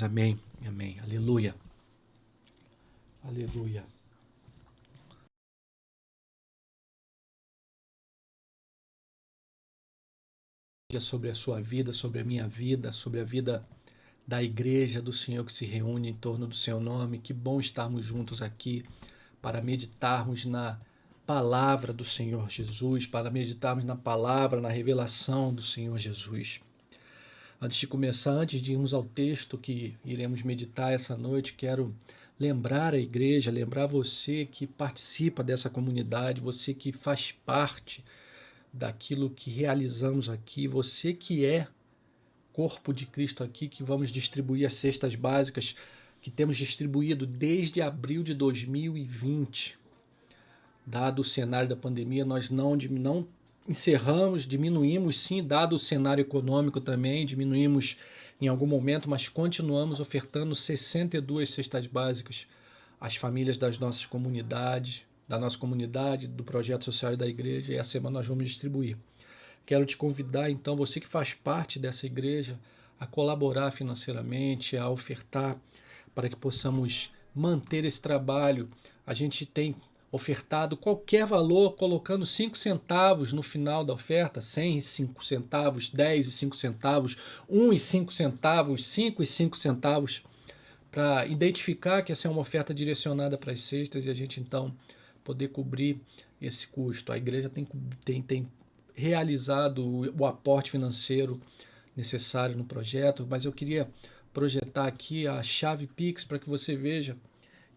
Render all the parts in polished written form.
Amém, amém, aleluia, aleluia. Sobre a sua vida, sobre a minha vida, sobre a vida da igreja do Senhor que se reúne em torno do seu nome. Que bom estarmos juntos aqui para meditarmos na palavra do Senhor Jesus, para meditarmos na palavra, na revelação do Senhor Jesus. Antes de começar, antes de irmos ao texto que iremos meditar essa noite, quero lembrar a igreja, lembrar você que participa dessa comunidade, você que faz parte daquilo que realizamos aqui, você que é corpo de Cristo aqui, que vamos distribuir as cestas básicas que temos distribuído desde abril de 2020. Dado o cenário da pandemia, nós não encerramos, diminuímos sim, dado o cenário econômico também, diminuímos em algum momento, mas continuamos ofertando 62 cestas básicas às famílias das nossas comunidades, da nossa comunidade, do projeto social e da igreja, e essa semana nós vamos distribuir. Quero te convidar, então, você que faz parte dessa igreja, a colaborar financeiramente, a ofertar, para que possamos manter esse trabalho. A gente tem ofertado qualquer valor, colocando 5 centavos no final da oferta, 100 e 5 centavos, 10 e 5 centavos, 1 e 5 centavos, 5 e 5 centavos, para identificar que essa é uma oferta direcionada para as cestas e a gente, então, poder cobrir esse custo. A igreja tem realizado o aporte financeiro necessário no projeto, mas eu queria projetar aqui a chave Pix para que você veja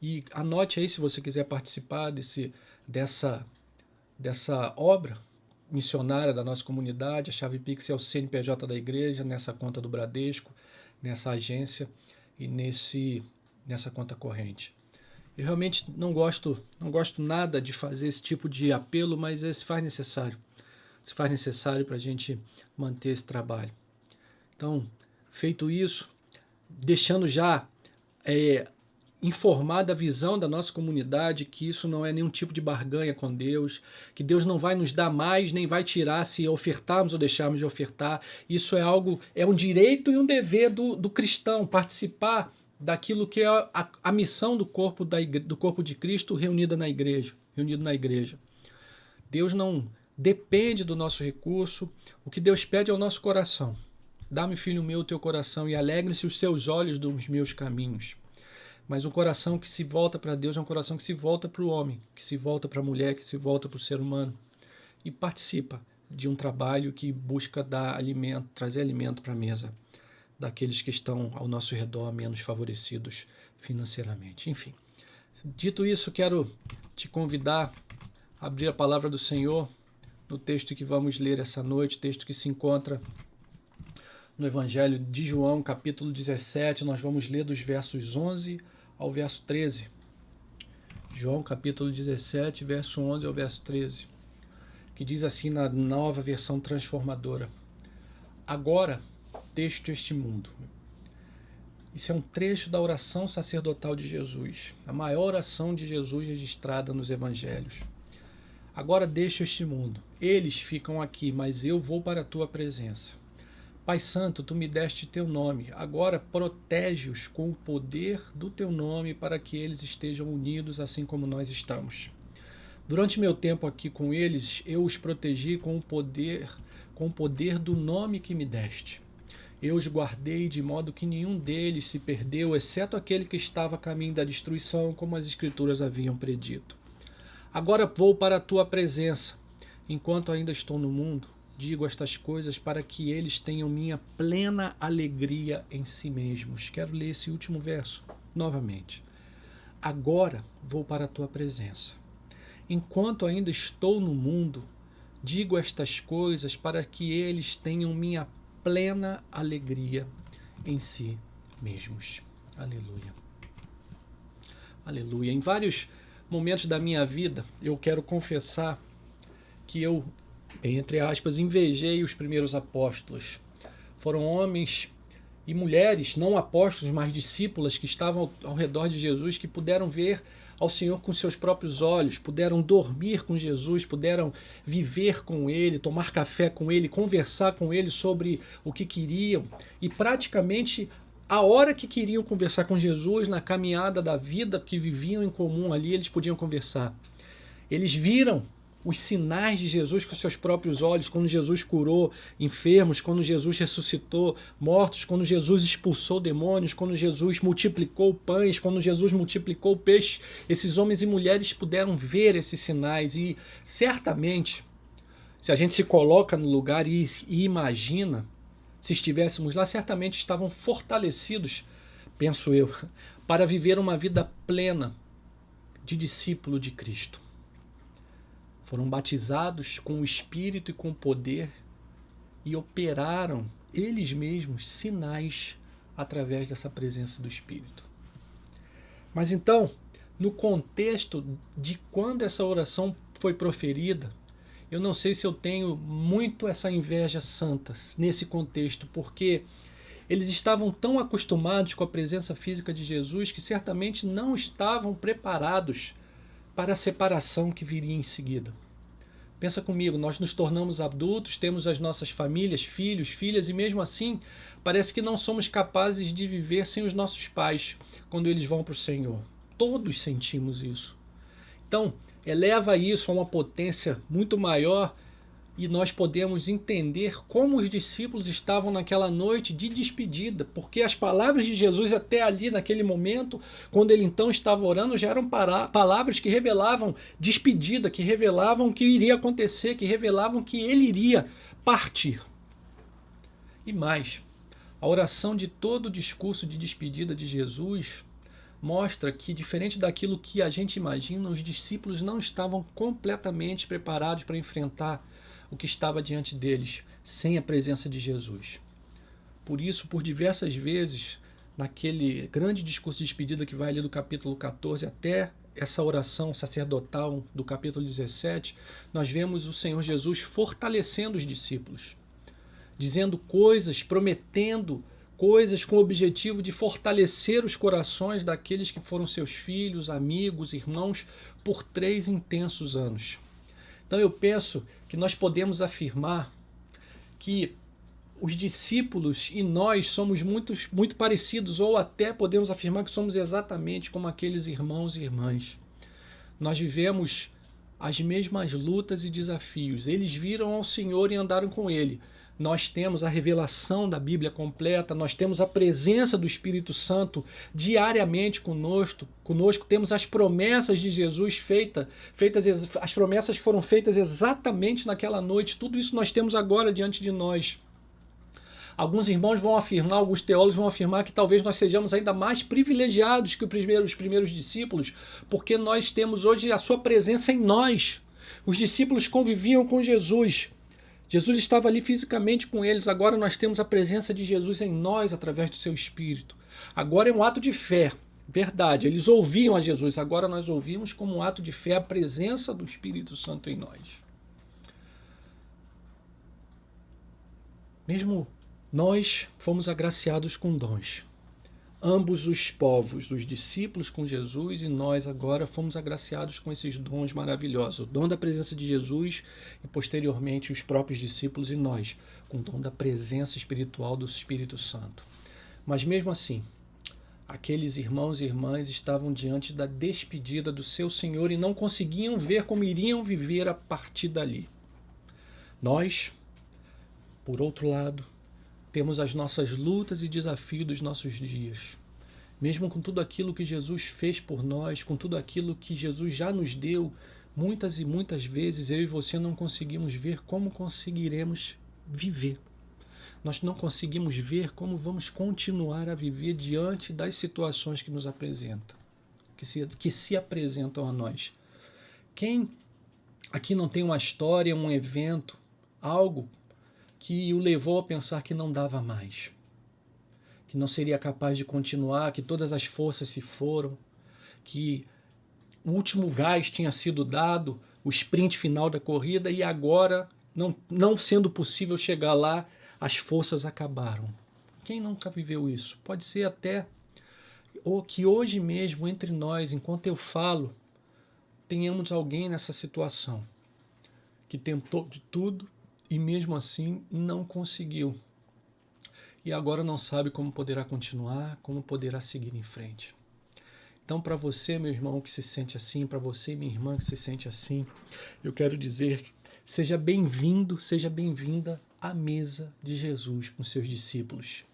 e anote aí se você quiser participar dessa obra missionária da nossa comunidade. A chave Pix é o CNPJ da igreja, nessa conta do Bradesco, nessa agência e nessa conta corrente. Eu realmente não gosto nada de fazer esse tipo de apelo, mas se faz necessário. Se faz necessário para a gente manter esse trabalho. Então, feito isso, deixando já informada a visão da nossa comunidade, que isso não é nenhum tipo de barganha com Deus, que Deus não vai nos dar mais, nem vai tirar se ofertarmos ou deixarmos de ofertar. Isso é um direito e um dever do cristão, participar daquilo que é a missão do corpo de Cristo reunido na igreja. Deus não depende do nosso recurso, o que Deus pede é o nosso coração. Dá-me, filho meu, o teu coração e alegre-se os teus olhos dos meus caminhos. Mas um coração que se volta para Deus é um coração que se volta para o homem, que se volta para a mulher, que se volta para o ser humano e participa de um trabalho que busca dar alimento, trazer alimento para a mesa daqueles que estão ao nosso redor menos favorecidos financeiramente. Enfim, dito isso, quero te convidar a abrir a palavra do Senhor no texto que vamos ler essa noite, texto que se encontra no Evangelho de João, capítulo 17, nós vamos ler dos versos 11 ao verso 13. João, capítulo 17, verso 11 ao verso 13, que diz assim na nova versão transformadora: agora deixo este mundo. Isso é um trecho da oração sacerdotal de Jesus, a maior oração de Jesus registrada nos Evangelhos. Agora deixo este mundo. Eles ficam aqui, mas eu vou para a tua presença. Pai Santo, tu me deste teu nome. Agora protege-os com o poder do teu nome para que eles estejam unidos assim como nós estamos. Durante meu tempo aqui com eles, eu os protegi com o poder do nome que me deste. Eu os guardei de modo que nenhum deles se perdeu, exceto aquele que estava a caminho da destruição, como as Escrituras haviam predito. Agora vou para a tua presença. Enquanto ainda estou no mundo, digo estas coisas para que eles tenham minha plena alegria em si mesmos. Quero ler esse último verso novamente. Agora vou para a tua presença. Enquanto ainda estou no mundo, digo estas coisas para que eles tenham minha plena alegria em si mesmos. Aleluia. Aleluia. Em vários momentos da minha vida, eu quero confessar que eu, entre aspas, invejei os primeiros apóstolos. Foram homens e mulheres, não apóstolos, mas discípulas que estavam ao redor de Jesus, que puderam ver ao Senhor com seus próprios olhos, puderam dormir com Jesus, puderam viver com Ele, tomar café com Ele, conversar com Ele sobre o que queriam e praticamente a hora que queriam conversar com Jesus, na caminhada da vida que viviam em comum ali, eles podiam conversar. Eles viram os sinais de Jesus com seus próprios olhos, quando Jesus curou enfermos, quando Jesus ressuscitou mortos, quando Jesus expulsou demônios, quando Jesus multiplicou pães, quando Jesus multiplicou peixes. Esses homens e mulheres puderam ver esses sinais e certamente, se a gente se coloca no lugar e imagina, se estivéssemos lá, certamente estavam fortalecidos, penso eu, para viver uma vida plena de discípulo de Cristo. Foram batizados com o Espírito e com o poder e operaram eles mesmos sinais através dessa presença do Espírito. Mas então, no contexto de quando essa oração foi proferida, eu não sei se eu tenho muito essa inveja santa nesse contexto, porque eles estavam tão acostumados com a presença física de Jesus que certamente não estavam preparados para a separação que viria em seguida. Pensa comigo, nós nos tornamos adultos, temos as nossas famílias, filhos, filhas, e mesmo assim parece que não somos capazes de viver sem os nossos pais quando eles vão para o Senhor. Todos sentimos isso. Então, eleva isso a uma potência muito maior e nós podemos entender como os discípulos estavam naquela noite de despedida, porque as palavras de Jesus até ali, naquele momento, quando ele então estava orando, já eram palavras que revelavam despedida, que revelavam o que iria acontecer, que revelavam que ele iria partir. E mais, a oração de todo o discurso de despedida de Jesus mostra que, diferente daquilo que a gente imagina, os discípulos não estavam completamente preparados para enfrentar o que estava diante deles sem a presença de Jesus. Por isso, por diversas vezes, naquele grande discurso de despedida que vai ali do capítulo 14 até essa oração sacerdotal do capítulo 17, nós vemos o Senhor Jesus fortalecendo os discípulos, dizendo coisas, prometendo coisas com o objetivo de fortalecer os corações daqueles que foram seus filhos, amigos, irmãos, por 3 intensos anos. Então eu penso que nós podemos afirmar que os discípulos e nós somos muito parecidos, ou até podemos afirmar que somos exatamente como aqueles irmãos e irmãs. Nós vivemos as mesmas lutas e desafios. Eles viram ao Senhor e andaram com Ele. Nós temos a revelação da Bíblia completa, nós temos a presença do Espírito Santo diariamente conosco, temos as promessas de Jesus feitas, as promessas que foram feitas exatamente naquela noite, tudo isso nós temos agora diante de nós. Alguns irmãos vão afirmar, alguns teólogos vão afirmar que talvez nós sejamos ainda mais privilegiados que os primeiros discípulos, porque nós temos hoje a sua presença em nós. Os discípulos conviviam com Jesus. Jesus estava ali fisicamente com eles, agora nós temos a presença de Jesus em nós através do seu Espírito. Agora é um ato de fé, verdade, eles ouviam a Jesus, agora nós ouvimos como um ato de fé a presença do Espírito Santo em nós. Mesmo nós fomos agraciados com dons. Ambos os povos, os discípulos com Jesus e nós agora fomos agraciados com esses dons maravilhosos. O dom da presença de Jesus e posteriormente os próprios discípulos e nós, com o dom da presença espiritual do Espírito Santo. Mas mesmo assim, aqueles irmãos e irmãs estavam diante da despedida do seu Senhor e não conseguiam ver como iriam viver a partir dali. Nós, por outro lado, temos as nossas lutas e desafios dos nossos dias. Mesmo com tudo aquilo que Jesus fez por nós, com tudo aquilo que Jesus já nos deu, muitas e muitas vezes eu e você não conseguimos ver como conseguiremos viver. Nós não conseguimos ver como vamos continuar a viver diante das situações que nos apresentam, que se apresentam a nós. Quem aqui não tem uma história, um evento, algo que o levou a pensar que não dava mais, que não seria capaz de continuar, que todas as forças se foram, que o último gás tinha sido dado, o sprint final da corrida, e agora, não sendo possível chegar lá, as forças acabaram. Quem nunca viveu isso? Pode ser até ou que hoje mesmo, entre nós, enquanto eu falo, tenhamos alguém nessa situação que tentou de tudo e mesmo assim não conseguiu. e agora não sabe como poderá continuar, como poderá seguir em frente. Então, para você, meu irmão, que se sente assim, para você, minha irmã, que se sente assim, eu quero dizer, seja bem-vindo, seja bem-vinda à mesa de Jesus com seus discípulos.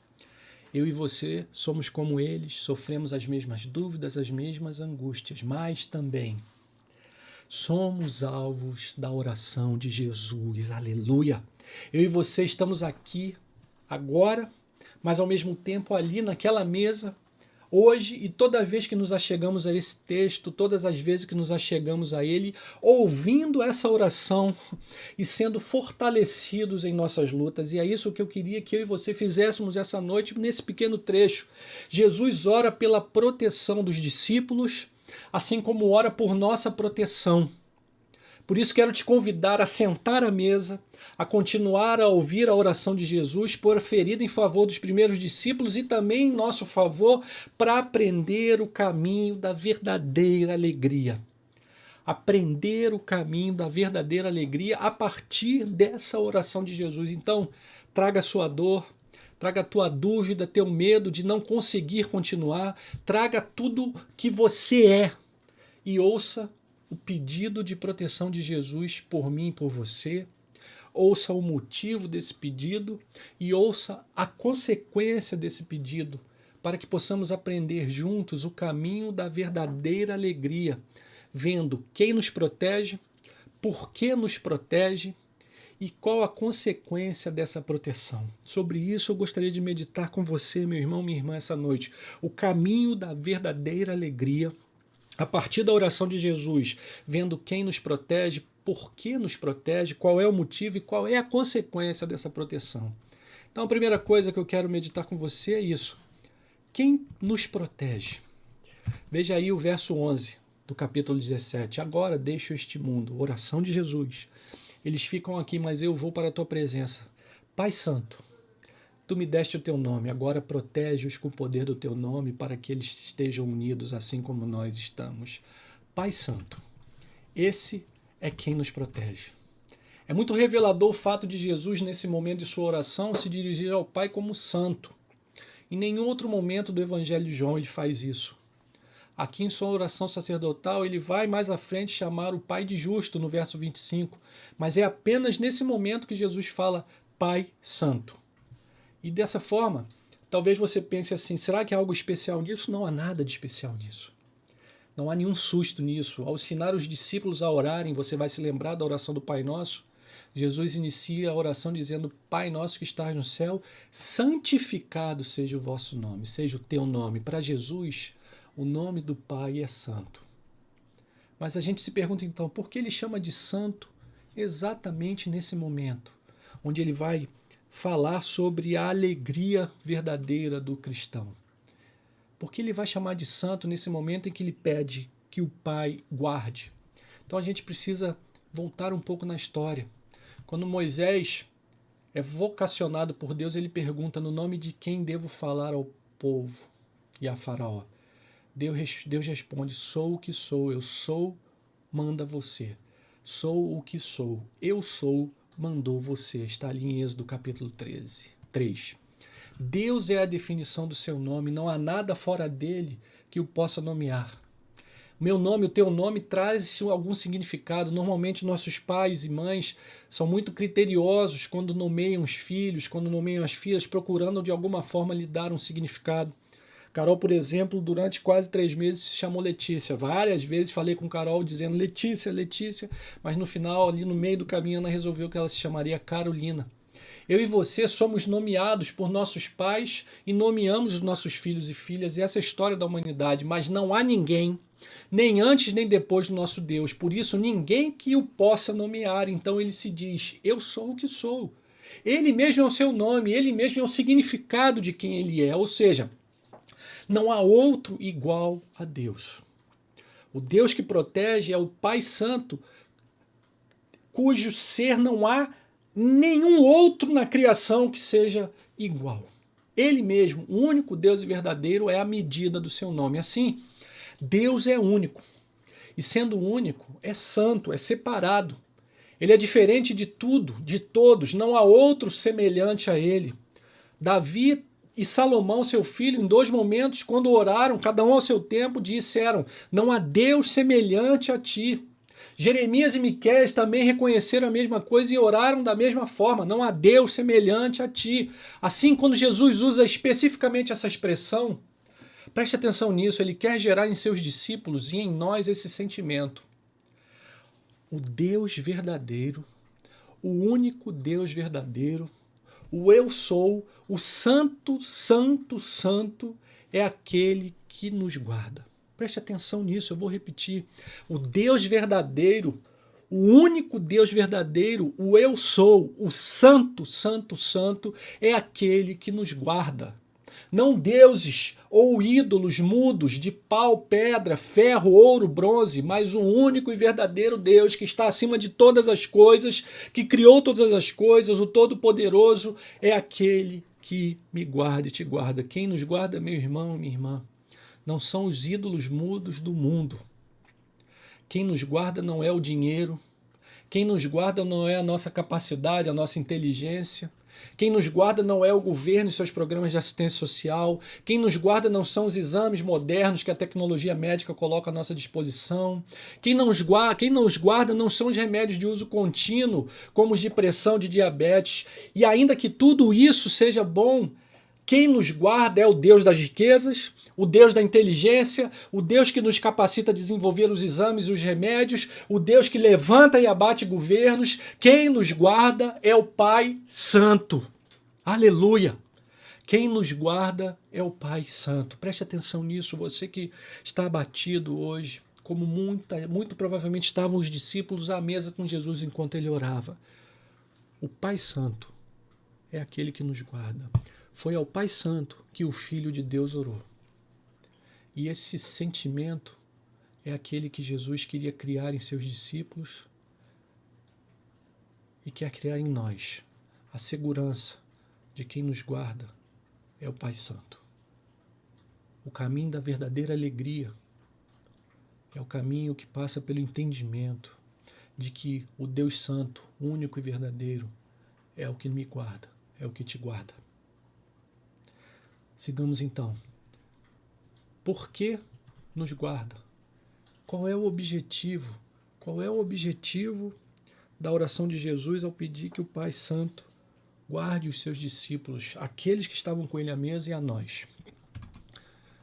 Eu e você somos como eles, sofremos as mesmas dúvidas, as mesmas angústias, mas também somos alvos da oração de Jesus. Aleluia! Eu e você estamos aqui agora, mas ao mesmo tempo ali naquela mesa, hoje, e toda vez que nos achegamos a esse texto, todas as vezes que nos achegamos a ele, ouvindo essa oração e sendo fortalecidos em nossas lutas. E é isso que eu queria que eu e você fizéssemos essa noite nesse pequeno trecho. Jesus ora pela proteção dos discípulos, assim como ora por nossa proteção. Por isso quero te convidar a sentar à mesa, a continuar a ouvir a oração de Jesus, proferida em favor dos primeiros discípulos e também em nosso favor, para aprender o caminho da verdadeira alegria. Aprender o caminho da verdadeira alegria a partir dessa oração de Jesus. Então, traga a sua dor, traga a tua dúvida, teu medo de não conseguir continuar, traga tudo que você é e ouça o pedido de proteção de Jesus por mim e por você, ouça o motivo desse pedido e ouça a consequência desse pedido, para que possamos aprender juntos o caminho da verdadeira alegria, vendo quem nos protege, por que nos protege e qual a consequência dessa proteção. Sobre isso eu gostaria de meditar com você, meu irmão, minha irmã, essa noite. O caminho da verdadeira alegria, a partir da oração de Jesus, vendo quem nos protege, por que nos protege, qual é o motivo e qual é a consequência dessa proteção. Então, a primeira coisa que eu quero meditar com você é isso. Quem nos protege? Veja aí o verso 11 do capítulo 17. Agora deixo este mundo. Oração de Jesus. Eles ficam aqui, mas eu vou para a tua presença. Pai Santo, tu me deste o teu nome, agora protege-os com o poder do teu nome para que eles estejam unidos assim como nós estamos. Pai Santo, esse é quem nos protege. É muito revelador o fato de Jesus, nesse momento de sua oração, se dirigir ao Pai como santo. Em nenhum outro momento do Evangelho de João ele faz isso. Aqui em sua oração sacerdotal, ele vai mais à frente chamar o Pai de justo, no verso 25. Mas é apenas nesse momento que Jesus fala Pai Santo. E dessa forma, talvez você pense assim, será que há algo especial nisso? Não há nada de especial nisso. Não há nenhum susto nisso. Ao ensinar os discípulos a orarem, você vai se lembrar da oração do Pai Nosso. Jesus inicia a oração dizendo, Pai Nosso que estás no céu, santificado seja o vosso nome, seja o teu nome. Para Jesus, o nome do Pai é santo. Mas a gente se pergunta então, por que ele chama de santo exatamente nesse momento, onde ele vai falar sobre a alegria verdadeira do cristão? Porque ele vai chamar de santo nesse momento em que ele pede que o Pai guarde. Então a gente precisa voltar um pouco na história. Quando Moisés é vocacionado por Deus, ele pergunta no nome de quem devo falar ao povo e a Faraó. Deus responde, sou o que sou, eu sou, manda você. Sou o que sou, eu sou, mandou você. Está ali em Êxodo capítulo 3. Deus é a definição do seu nome, não há nada fora dele que o possa nomear. Meu nome, o teu nome traz algum significado. Normalmente nossos pais e mães são muito criteriosos quando nomeiam os filhos, quando nomeiam as filhas, procurando de alguma forma lhe dar um significado. Carol, por exemplo, durante quase 3 meses se chamou Letícia. Várias vezes falei com Carol dizendo Letícia, Letícia, mas no final, ali no meio do caminho, Ana resolveu que ela se chamaria Carolina. Eu e você somos nomeados por nossos pais e nomeamos os nossos filhos e filhas, e essa é a história da humanidade, mas não há ninguém, nem antes nem depois do nosso Deus, por isso ninguém que o possa nomear, então ele se diz, eu sou o que sou. Ele mesmo é o seu nome, ele mesmo é o significado de quem ele é, ou seja, não há outro igual a Deus. O Deus que protege é o Pai Santo, cujo ser não há nenhum outro na criação que seja igual. Ele mesmo, o único Deus verdadeiro, é a medida do seu nome. Assim, Deus é único. E sendo único, é santo, é separado. Ele é diferente de tudo, de todos. Não há outro semelhante a ele. Davi e Salomão, seu filho, em 2 momentos, quando oraram, cada um ao seu tempo, disseram: não há Deus semelhante a ti. Jeremias e Miqueias também reconheceram a mesma coisa e oraram da mesma forma: não há Deus semelhante a ti. Assim, quando Jesus usa especificamente essa expressão, preste atenção nisso, ele quer gerar em seus discípulos e em nós esse sentimento. O Deus verdadeiro, o único Deus verdadeiro, o eu sou, o santo, santo, santo, é aquele que nos guarda. Preste atenção nisso, eu vou repetir. O Deus verdadeiro, o único Deus verdadeiro, o eu sou, o santo, santo, santo, é aquele que nos guarda. Não deuses ou ídolos mudos de pau, pedra, ferro, ouro, bronze, mas o único e verdadeiro Deus que está acima de todas as coisas, que criou todas as coisas, o Todo-Poderoso, é aquele que me guarda e te guarda. Quem nos guarda, meu irmão, minha irmã, não são os ídolos mudos do mundo. Quem nos guarda não é o dinheiro. Quem nos guarda não é a nossa capacidade, a nossa inteligência. Quem nos guarda não é o governo e seus programas de assistência social. Quem nos guarda não são os exames modernos que a tecnologia médica coloca à nossa disposição. Quem nos guarda não são os remédios de uso contínuo, como os de pressão, de diabetes. E ainda que tudo isso seja bom, quem nos guarda é o Deus das riquezas, o Deus da inteligência, o Deus que nos capacita a desenvolver os exames e os remédios, o Deus que levanta e abate governos. Quem nos guarda é o Pai Santo. Aleluia! Quem nos guarda é o Pai Santo. Preste atenção nisso, você que está abatido hoje, como muito provavelmente estavam os discípulos à mesa com Jesus enquanto ele orava. O Pai Santo é aquele que nos guarda. Foi ao Pai Santo que o Filho de Deus orou. E esse sentimento é aquele que Jesus queria criar em seus discípulos e quer criar em nós. A segurança de quem nos guarda é o Pai Santo. O caminho da verdadeira alegria é o caminho que passa pelo entendimento de que o Deus Santo, único e verdadeiro, é o que me guarda, é o que te guarda. Sigamos então. Por que nos guarda? Qual é o objetivo? Qual é o objetivo da oração de Jesus ao pedir que o Pai Santo guarde os seus discípulos, aqueles que estavam com ele à mesa e a nós?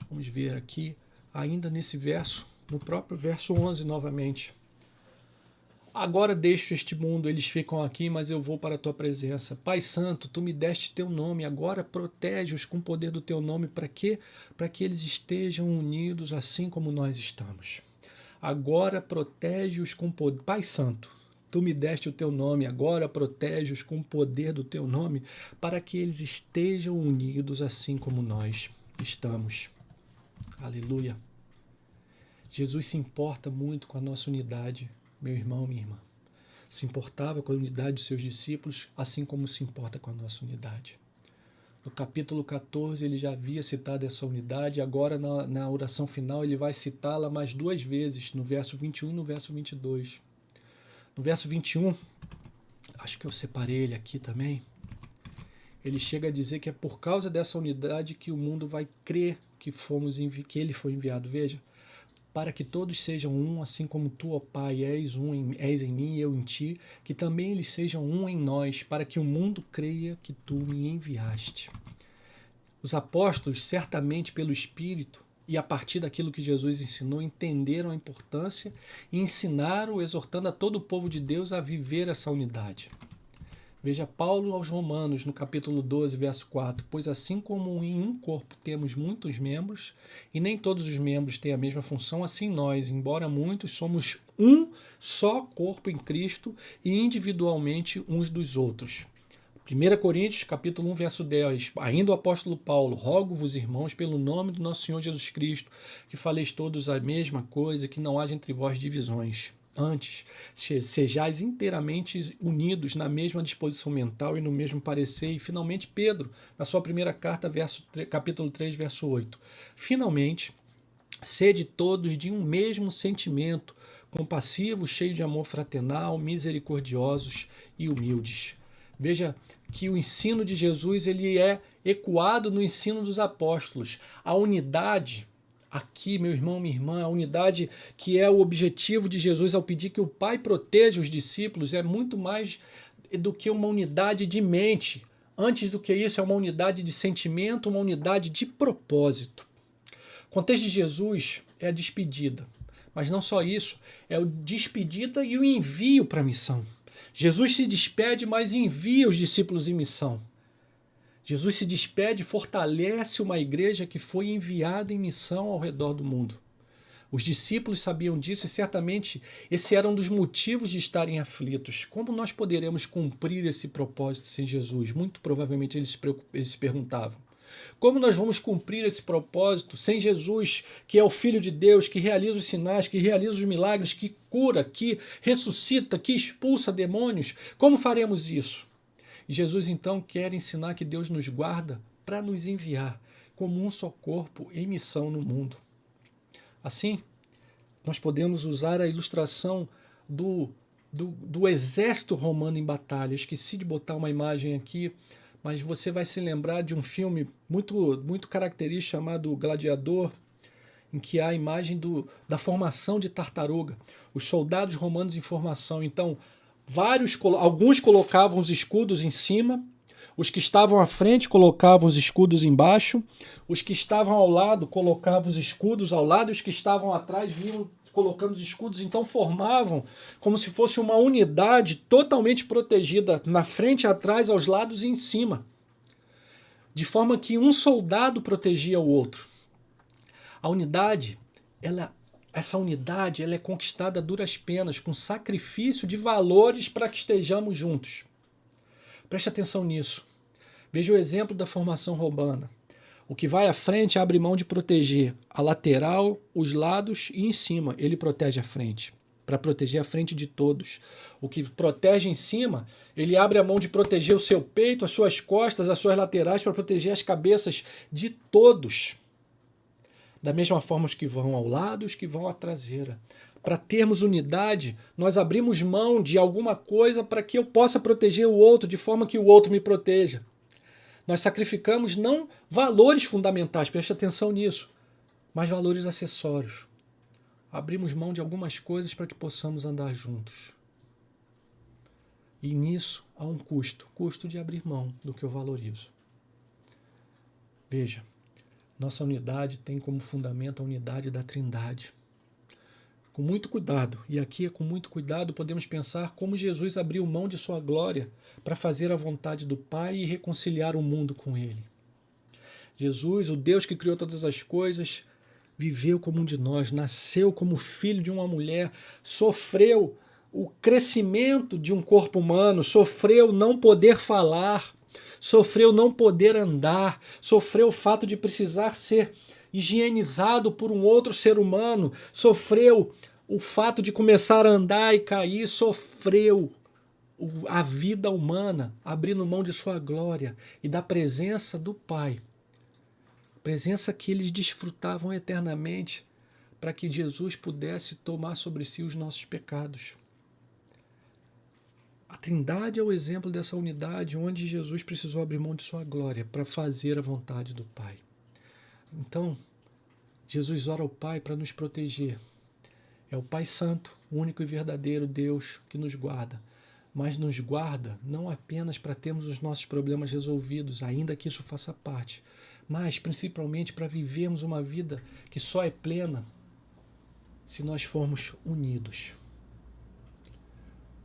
Vamos ver aqui, ainda nesse verso, no próprio verso 11 novamente. Agora deixo este mundo, eles ficam aqui, mas eu vou para a tua presença. Pai Santo, tu me deste teu nome, agora protege-os com o poder do teu nome. Para quê? Para que eles estejam unidos assim como nós estamos. Agora protege-os com o poder. Pai Santo, tu me deste o teu nome, agora protege-os com o poder do teu nome, para que eles estejam unidos assim como nós estamos. Aleluia. Jesus se importa muito com a nossa unidade. Meu irmão, minha irmã, se importava com a unidade dos seus discípulos, assim como se importa com a nossa unidade. No capítulo 14, ele já havia citado essa unidade, agora na oração final ele vai citá-la mais 2 vezes, no verso 21 e no verso 22. No verso 21, acho que eu separei ele aqui também, ele chega a dizer que é por causa dessa unidade que o mundo vai crer que ele foi enviado. Veja, para que todos sejam um, assim como tu, ó Pai, és em mim e eu em ti, que também eles sejam um em nós, para que o mundo creia que tu me enviaste. Os apóstolos, certamente pelo Espírito, e a partir daquilo que Jesus ensinou, entenderam a importância e ensinaram, exortando a todo o povo de Deus a viver essa unidade. Veja Paulo aos Romanos, no capítulo 12, verso 4. Pois assim como em um corpo temos muitos membros, e nem todos os membros têm a mesma função, assim nós, embora muitos, somos um só corpo em Cristo e individualmente uns dos outros. 1 Coríntios, capítulo 1, verso 10. Ainda o apóstolo Paulo, rogo-vos, irmãos, pelo nome do nosso Senhor Jesus Cristo, que faleis todos a mesma coisa, que não haja entre vós divisões. Antes, sejais inteiramente unidos na mesma disposição mental e no mesmo parecer. E, finalmente, Pedro, na sua primeira carta, capítulo 3, verso 8. Finalmente, sede todos de um mesmo sentimento, compassivos, cheios de amor fraternal, misericordiosos e humildes. Veja que o ensino de Jesus ele é ecoado no ensino dos apóstolos. A unidade, aqui, meu irmão, minha irmã, a unidade que é o objetivo de Jesus ao pedir que o Pai proteja os discípulos é muito mais do que uma unidade de mente. Antes do que isso, é uma unidade de sentimento, uma unidade de propósito. O contexto de Jesus é a despedida. Mas não só isso, é a despedida e o envio para a missão. Jesus se despede, mas envia os discípulos em missão. Jesus se despede e fortalece uma igreja que foi enviada em missão ao redor do mundo. Os discípulos sabiam disso e certamente esse era um dos motivos de estarem aflitos. Como nós poderemos cumprir esse propósito sem Jesus? Muito provavelmente eles se perguntavam. Como nós vamos cumprir esse propósito sem Jesus, que é o Filho de Deus, que realiza os sinais, que realiza os milagres, que cura, que ressuscita, que expulsa demônios? Como faremos isso? E Jesus então quer ensinar que Deus nos guarda para nos enviar como um só corpo em missão no mundo. Assim, nós podemos usar a ilustração do exército romano em batalha. Esqueci de botar uma imagem aqui, mas você vai se lembrar de um filme muito característico chamado Gladiador, em que há a imagem da formação de tartaruga. Os soldados romanos em formação. Então, alguns colocavam os escudos em cima, os que estavam à frente colocavam os escudos embaixo, os que estavam ao lado colocavam os escudos ao lado, e os que estavam atrás vinham colocando os escudos, então formavam como se fosse uma unidade totalmente protegida na frente, atrás, aos lados e em cima, de forma que um soldado protegia o outro. A unidade, essa unidade ela é conquistada a duras penas, com sacrifício de valores para que estejamos juntos. Preste atenção nisso. Veja o exemplo da formação romana. O que vai à frente abre mão de proteger a lateral, os lados e em cima. Ele protege a frente, para proteger a frente de todos. O que protege em cima, ele abre a mão de proteger o seu peito, as suas costas, as suas laterais, para proteger as cabeças de todos. Da mesma forma os que vão ao lado, os que vão à traseira. Para termos unidade, nós abrimos mão de alguma coisa para que eu possa proteger o outro, de forma que o outro me proteja. Nós sacrificamos não valores fundamentais, preste atenção nisso, mas valores acessórios. Abrimos mão de algumas coisas para que possamos andar juntos. E nisso há um custo de abrir mão do que eu valorizo. Veja, nossa unidade tem como fundamento a unidade da Trindade. Com muito cuidado, e aqui é com muito cuidado, podemos pensar como Jesus abriu mão de sua glória para fazer a vontade do Pai e reconciliar o mundo com Ele. Jesus, o Deus que criou todas as coisas, viveu como um de nós, nasceu como filho de uma mulher, sofreu o crescimento de um corpo humano, sofreu não poder falar, sofreu não poder andar, sofreu o fato de precisar ser higienizado por um outro ser humano, sofreu o fato de começar a andar e cair, sofreu a vida humana, abrindo mão de sua glória e da presença do Pai, presença que eles desfrutavam eternamente, para que Jesus pudesse tomar sobre si os nossos pecados. A Trindade é o exemplo dessa unidade, onde Jesus precisou abrir mão de sua glória para fazer a vontade do Pai. Então, Jesus ora ao Pai para nos proteger. É o Pai Santo, o único e verdadeiro Deus que nos guarda. Mas nos guarda não apenas para termos os nossos problemas resolvidos, ainda que isso faça parte, mas principalmente para vivermos uma vida que só é plena se nós formos unidos.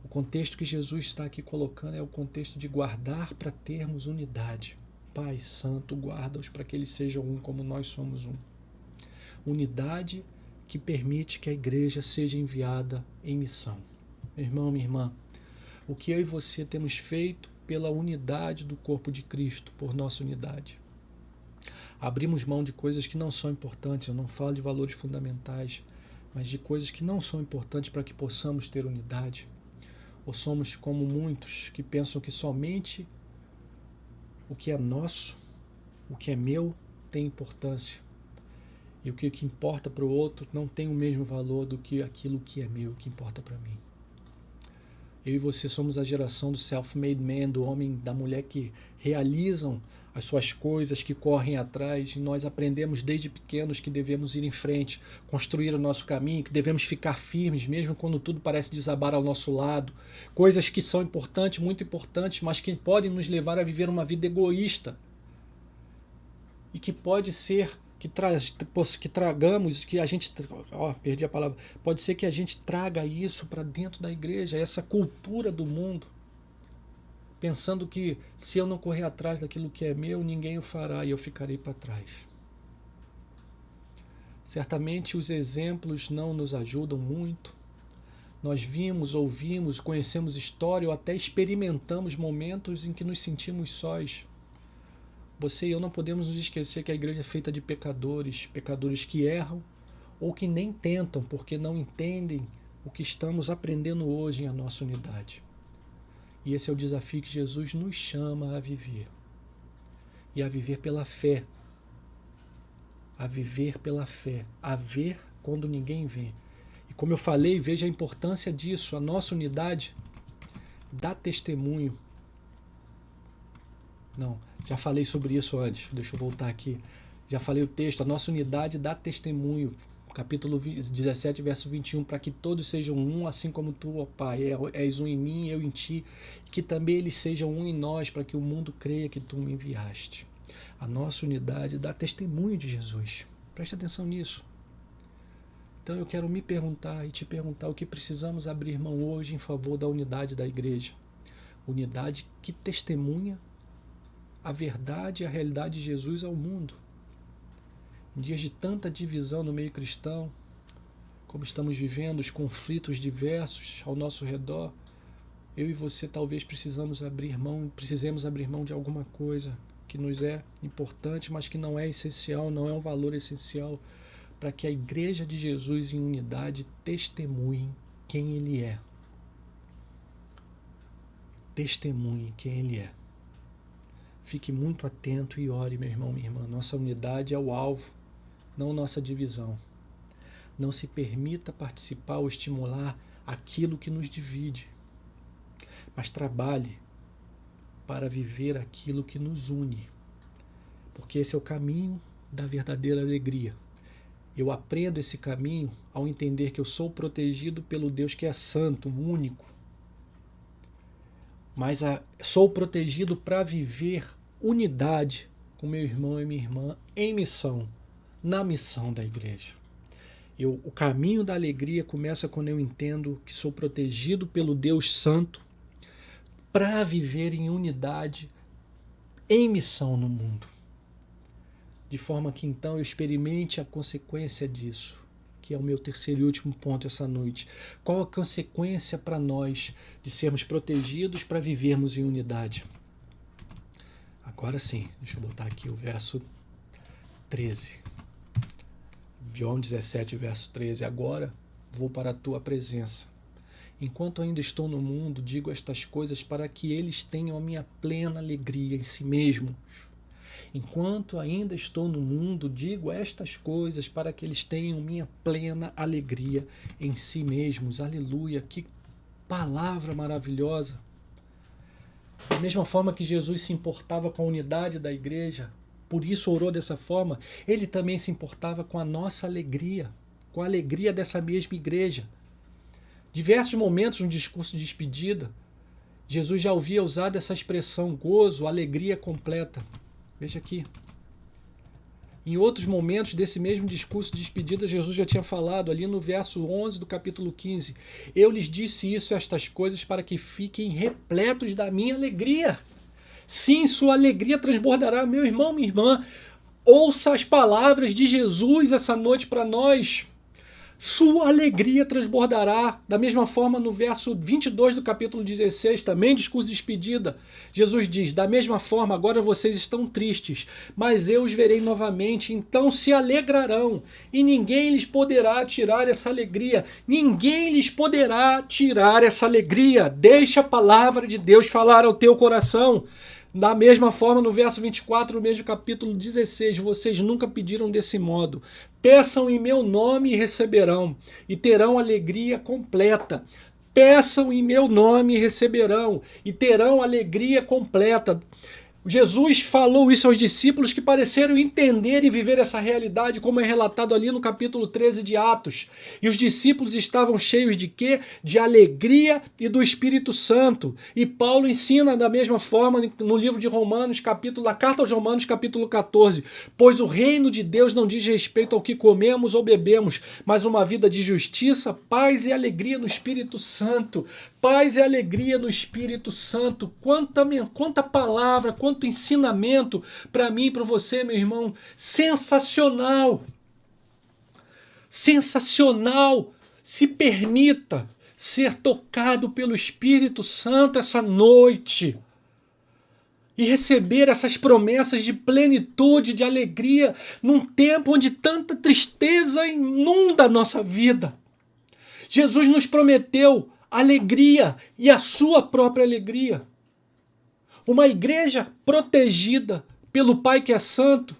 O contexto que Jesus está aqui colocando é o contexto de guardar para termos unidade. Pai Santo, guarda-os para que eles sejam um como nós somos um. Unidade que permite que a igreja seja enviada em missão. Meu irmão, minha irmã, o que eu e você temos feito pela unidade do corpo de Cristo, por nossa unidade? Abrimos mão de coisas que não são importantes, eu não falo de valores fundamentais, mas de coisas que não são importantes para que possamos ter unidade. Ou somos como muitos que pensam que somente o que é nosso, o que é meu, tem importância. E o que importa para o outro não tem o mesmo valor do que aquilo que é meu, que importa para mim. Eu e você somos a geração do self-made man, do homem, da mulher que realizam as suas coisas, que correm atrás. E nós aprendemos desde pequenos que devemos ir em frente, construir o nosso caminho, que devemos ficar firmes, mesmo quando tudo parece desabar ao nosso lado. Coisas que são importantes, muito importantes, mas que podem nos levar a viver uma vida egoísta. E que pode ser que tragamos, que a gente, perdi a palavra, pode ser que a gente traga isso para dentro da igreja, essa cultura do mundo, pensando que se eu não correr atrás daquilo que é meu, ninguém o fará e eu ficarei para trás. Certamente os exemplos não nos ajudam muito. Nós vimos, ouvimos, conhecemos história ou até experimentamos momentos em que nos sentimos sós. Você e eu não podemos nos esquecer que a igreja é feita de pecadores, pecadores que erram ou que nem tentam porque não entendem o que estamos aprendendo hoje em a nossa unidade. E esse é o desafio que Jesus nos chama a viver. E a viver pela fé. A viver pela fé. A ver quando ninguém vê. E como eu falei, veja a importância disso. A nossa unidade dá testemunho. Não, já falei sobre isso antes. Deixa eu voltar aqui. Já falei o texto. A nossa unidade dá testemunho. Capítulo 17, verso 21. Para que todos sejam um, assim como tu, ó Pai, és um em mim, eu em ti. E que também eles sejam um em nós, para que o mundo creia que tu me enviaste. A nossa unidade dá testemunho de Jesus. Preste atenção nisso. Então eu quero me perguntar e te perguntar o que precisamos abrir mão hoje em favor da unidade da igreja. Unidade que testemunha a verdade e a realidade de Jesus ao mundo. Em dias de tanta divisão no meio cristão, como estamos vivendo, os conflitos diversos ao nosso redor, eu e você talvez precisemos abrir mão de alguma coisa que nos é importante, mas que não é essencial, não é um valor essencial, para que a igreja de Jesus em unidade testemunhe quem Ele é. Testemunhe quem Ele é. Fique muito atento e ore, meu irmão, minha irmã. Nossa unidade é o alvo, não nossa divisão. Não se permita participar ou estimular aquilo que nos divide, mas trabalhe para viver aquilo que nos une, porque esse é o caminho da verdadeira alegria. Eu aprendo esse caminho ao entender que eu sou protegido pelo Deus que é santo, único, mas sou protegido para viver unidade com meu irmão e minha irmã em missão, na missão da igreja. O caminho da alegria começa quando eu entendo que sou protegido pelo Deus Santo para viver em unidade, em missão no mundo. De forma que então eu experimente a consequência disso, que é o meu terceiro e último ponto essa noite. Qual a consequência para nós de sermos protegidos para vivermos em unidade? Agora sim, deixa eu botar aqui o verso 13. João 17, verso 13. Agora vou para a tua presença. Enquanto ainda estou no mundo, digo estas coisas para que eles tenham a minha plena alegria em si mesmos. Enquanto ainda estou no mundo, digo estas coisas para que eles tenham minha plena alegria em si mesmos. Aleluia, que palavra maravilhosa. Da mesma forma que Jesus se importava com a unidade da igreja, por isso orou dessa forma, ele também se importava com a nossa alegria, com a alegria dessa mesma igreja. Diversos momentos no discurso de despedida, Jesus já havia usado essa expressão gozo, alegria completa. Veja aqui. Em outros momentos desse mesmo discurso de despedida, Jesus já tinha falado ali no verso 11 do capítulo 15. Eu lhes disse estas coisas para que fiquem repletos da minha alegria. Sim, sua alegria transbordará. Meu irmão, minha irmã, ouça as palavras de Jesus essa noite para nós. Sua alegria transbordará. Da mesma forma, no verso 22 do capítulo 16, também discurso de despedida, Jesus diz, da mesma forma, agora vocês estão tristes, mas eu os verei novamente, então se alegrarão, e ninguém lhes poderá tirar essa alegria. Ninguém lhes poderá tirar essa alegria. Deixa a palavra de Deus falar ao teu coração. Da mesma forma, no verso 24, no mesmo capítulo 16, vocês nunca pediram desse modo. Peçam em meu nome e receberão, e terão alegria completa. peçam em meu nome e receberão, e terão alegria completa. Jesus falou isso aos discípulos que pareceram entender e viver essa realidade, como é relatado ali no capítulo 13 de Atos. E os discípulos estavam cheios de quê? De alegria e do Espírito Santo. E Paulo ensina da mesma forma no livro de Romanos, na carta aos Romanos, capítulo 14. Pois o reino de Deus não diz respeito ao que comemos ou bebemos, mas uma vida de justiça, paz e alegria no Espírito Santo. Paz e alegria no Espírito Santo. Quanta palavra, quanto ensinamento para mim e para você, meu irmão. Sensacional. Sensacional. Se permita ser tocado pelo Espírito Santo essa noite e receber essas promessas de plenitude, de alegria, num tempo onde tanta tristeza inunda a nossa vida. Jesus nos prometeu alegria e a sua própria alegria. Uma igreja protegida pelo Pai que é santo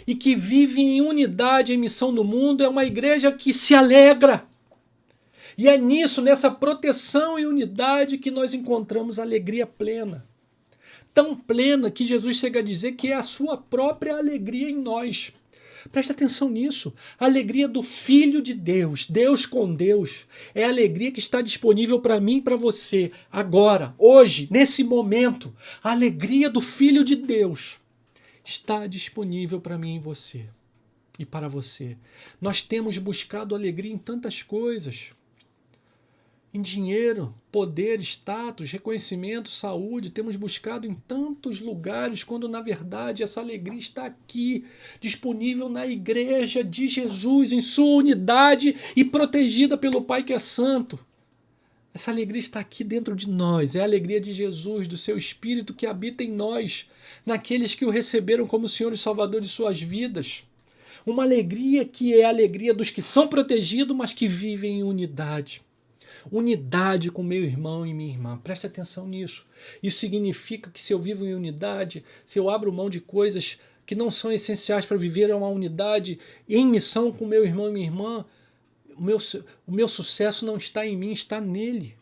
e que vive em unidade em missão no mundo é uma igreja que se alegra. E é nisso, nessa proteção e unidade, que nós encontramos alegria plena. Tão plena que Jesus chega a dizer que é a sua própria alegria em nós. Presta atenção nisso. A alegria do Filho de Deus, Deus com Deus, é a alegria que está disponível para mim e para você, agora, hoje, nesse momento. A alegria do Filho de Deus está disponível para mim e você. E para você. Nós temos buscado alegria em tantas coisas. Em dinheiro, poder, status, reconhecimento, saúde, temos buscado em tantos lugares, quando na verdade essa alegria está aqui, disponível na igreja de Jesus, em sua unidade e protegida pelo Pai que é santo. Essa alegria está aqui dentro de nós, é a alegria de Jesus, do seu Espírito que habita em nós, naqueles que o receberam como Senhor e Salvador de suas vidas. Uma alegria que é a alegria dos que são protegidos, mas que vivem em unidade. Unidade com meu irmão e minha irmã. Preste atenção nisso. Isso significa que se eu vivo em unidade, se eu abro mão de coisas que não são essenciais para viver uma unidade em missão com meu irmão e minha irmã, o meu sucesso não está em mim, está nele.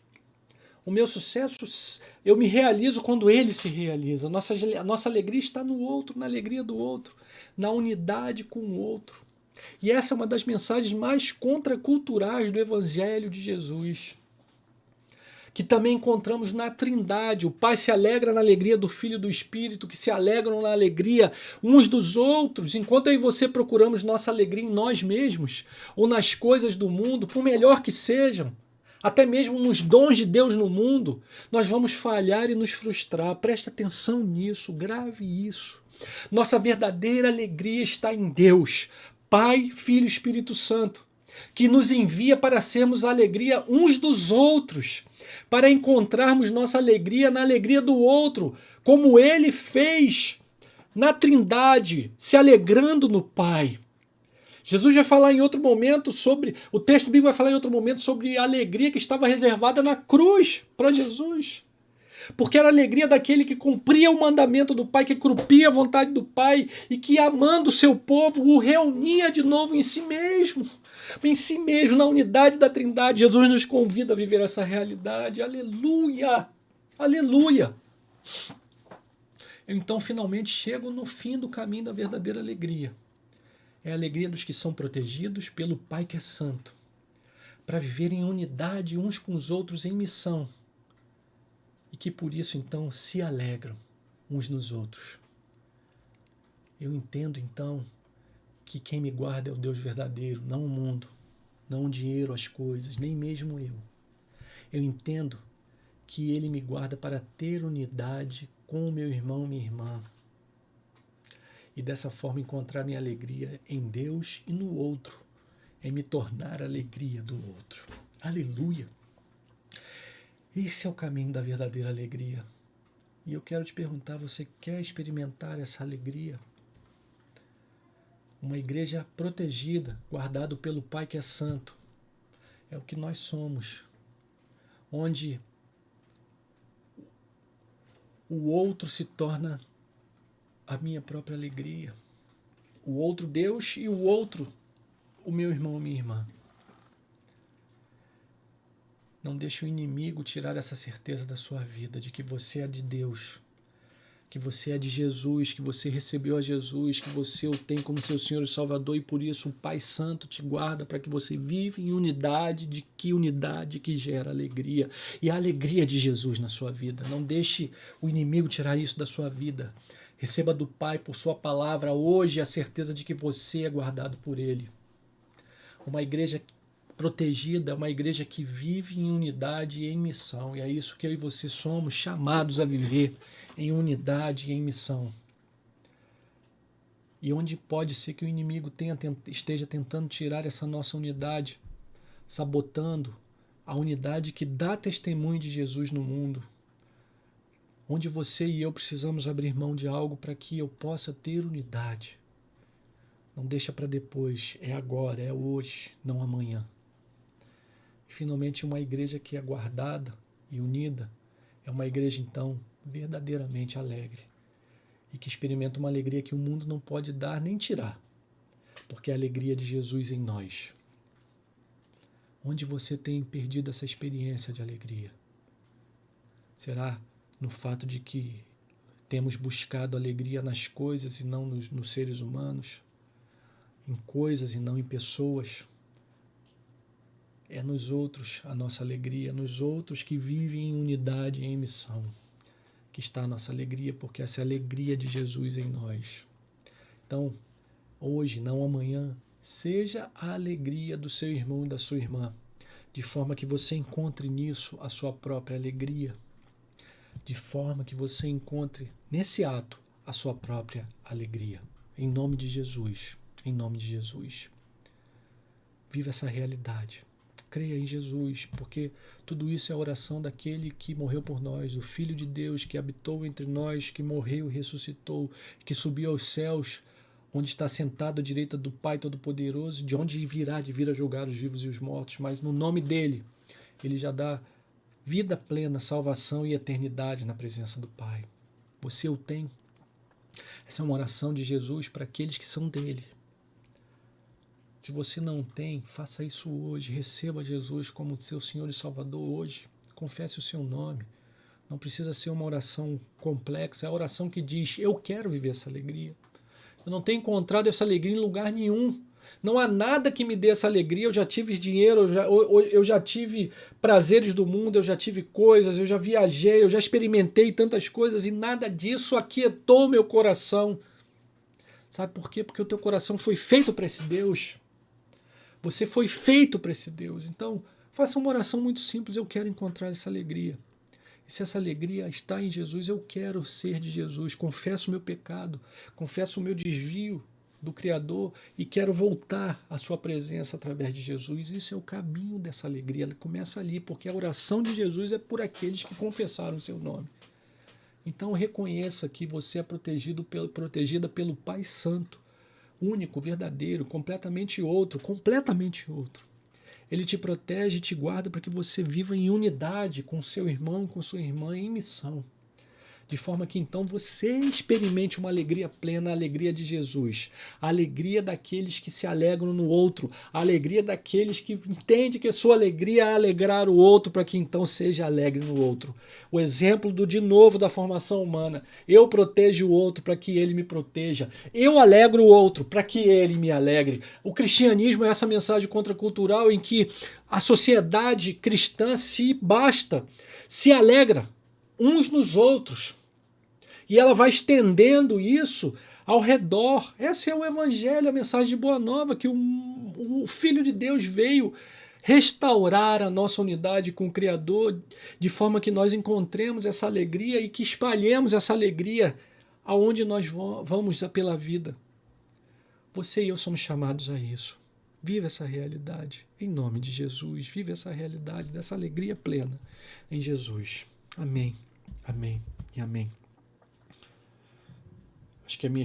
O meu sucesso, eu me realizo quando ele se realiza. A nossa alegria está no outro, na alegria do outro, na unidade com o outro. E essa é uma das mensagens mais contraculturais do Evangelho de Jesus, que também encontramos na Trindade. O Pai se alegra na alegria do Filho e do Espírito, que se alegram na alegria uns dos outros, enquanto eu e você procuramos nossa alegria em nós mesmos, ou nas coisas do mundo, por melhor que sejam, até mesmo nos dons de Deus no mundo, nós vamos falhar e nos frustrar. Preste atenção nisso, grave isso. Nossa verdadeira alegria está em Deus, Pai, Filho e Espírito Santo, que nos envia para sermos a alegria uns dos outros, para encontrarmos nossa alegria na alegria do outro, como ele fez na Trindade, se alegrando no Pai. Jesus vai falar em outro momento sobre, o texto bíblico vai falar em outro momento sobre a alegria que estava reservada na cruz para Jesus. Porque era a alegria daquele que cumpria o mandamento do Pai, que cumpria a vontade do Pai e que, amando o seu povo, o reunia de novo em si mesmo, na unidade da Trindade. Jesus nos convida a viver essa realidade. Aleluia! Aleluia! Eu então finalmente chego no fim do caminho da verdadeira alegria. É a alegria dos que são protegidos pelo Pai que é santo, para viver em unidade uns com os outros em missão, e que por isso então se alegram uns nos outros. Eu entendo então que quem me guarda é o Deus verdadeiro, não o mundo, não o dinheiro, as coisas, nem mesmo eu. Eu entendo que Ele me guarda para ter unidade com o meu irmão e minha irmã, e dessa forma encontrar minha alegria em Deus e no outro, em me tornar a alegria do outro. Aleluia! Esse é o caminho da verdadeira alegria. E eu quero te perguntar, você quer experimentar essa alegria? Uma igreja protegida, guardado pelo Pai que é santo. É o que nós somos. Onde o outro se torna a minha própria alegria. O outro Deus e o outro o meu irmão ou minha irmã. Não deixe o inimigo tirar essa certeza da sua vida, de que você é de Deus, que você é de Jesus, que você recebeu a Jesus, que você o tem como seu Senhor e Salvador, e por isso o Pai Santo te guarda para que você viva em unidade, unidade que gera alegria, e a alegria de Jesus na sua vida. Não deixe o inimigo tirar isso da sua vida. Receba do Pai, por sua palavra, hoje a certeza de que você é guardado por Ele. Uma igreja protegida, uma igreja que vive em unidade e em missão. E é isso que eu e você somos chamados a viver, em unidade e em missão. E onde pode ser que o inimigo esteja tentando tirar essa nossa unidade, sabotando a unidade que dá testemunho de Jesus no mundo. Onde você e eu precisamos abrir mão de algo para que eu possa ter unidade. Não deixa para depois, é agora, é hoje, não amanhã. E, finalmente, uma igreja que é guardada e unida é uma igreja, então, verdadeiramente alegre e que experimenta uma alegria que o mundo não pode dar nem tirar, porque é a alegria de Jesus em nós. Onde você tem perdido essa experiência de alegria? Será no fato de que temos buscado alegria nas coisas e não nos seres humanos? Em coisas e não em pessoas? É nos outros a nossa alegria, nos outros que vivem em unidade e em missão, que está a nossa alegria, porque essa é a alegria de Jesus em nós. Então, hoje, não amanhã, seja a alegria do seu irmão e da sua irmã, de forma que você encontre nisso a sua própria alegria, de forma que você encontre nesse ato a sua própria alegria. Em nome de Jesus, em nome de Jesus. Viva essa realidade. Creia em Jesus, porque tudo isso é a oração daquele que morreu por nós, o Filho de Deus que habitou entre nós, que morreu e ressuscitou, que subiu aos céus, onde está sentado à direita do Pai Todo-Poderoso, de onde virá de vir a julgar os vivos e os mortos, mas no nome dele, ele já dá vida plena, salvação e eternidade na presença do Pai. Você o tem. Essa é uma oração de Jesus para aqueles que são dele. Se você não tem, faça isso hoje. Receba Jesus como seu Senhor e Salvador hoje. Confesse o seu nome. Não precisa ser uma oração complexa. É a oração que diz, eu quero viver essa alegria. Eu não tenho encontrado essa alegria em lugar nenhum. Não há nada que me dê essa alegria. Eu já tive dinheiro, eu já tive prazeres do mundo, eu já tive coisas, eu já viajei, eu já experimentei tantas coisas e nada disso aquietou meu coração. Sabe por quê? Porque o teu coração foi feito para esse Deus. Você foi feito para esse Deus. Então, faça uma oração muito simples. Eu quero encontrar essa alegria. E se essa alegria está em Jesus, eu quero ser de Jesus. Confesso o meu pecado, confesso o meu desvio do Criador e quero voltar à sua presença através de Jesus. Esse é o caminho dessa alegria. Ela começa ali, porque a oração de Jesus é por aqueles que confessaram o seu nome. Então, reconheça que você é protegida pelo Pai Santo, único, verdadeiro, completamente outro. Ele te protege e te guarda para que você viva em unidade com seu irmão, com sua irmã, em missão. De forma que então você experimente uma alegria plena, a alegria de Jesus. A alegria daqueles que se alegram no outro. A alegria daqueles que entendem que a sua alegria é alegrar o outro para que então seja alegre no outro. O exemplo de novo, da formação humana. Eu protejo o outro para que ele me proteja. Eu alegro o outro para que ele me alegre. O cristianismo é essa mensagem contracultural em que a sociedade cristã se alegra uns nos outros. E ela vai estendendo isso ao redor. Esse é o Evangelho, a mensagem de Boa Nova, que o Filho de Deus veio restaurar a nossa unidade com o Criador, de forma que nós encontremos essa alegria e que espalhemos essa alegria aonde nós vamos pela vida. Você e eu somos chamados a isso. Viva essa realidade, em nome de Jesus. Viva essa realidade dessa alegria plena em Jesus. Amém, amém e amém. Acho que a minha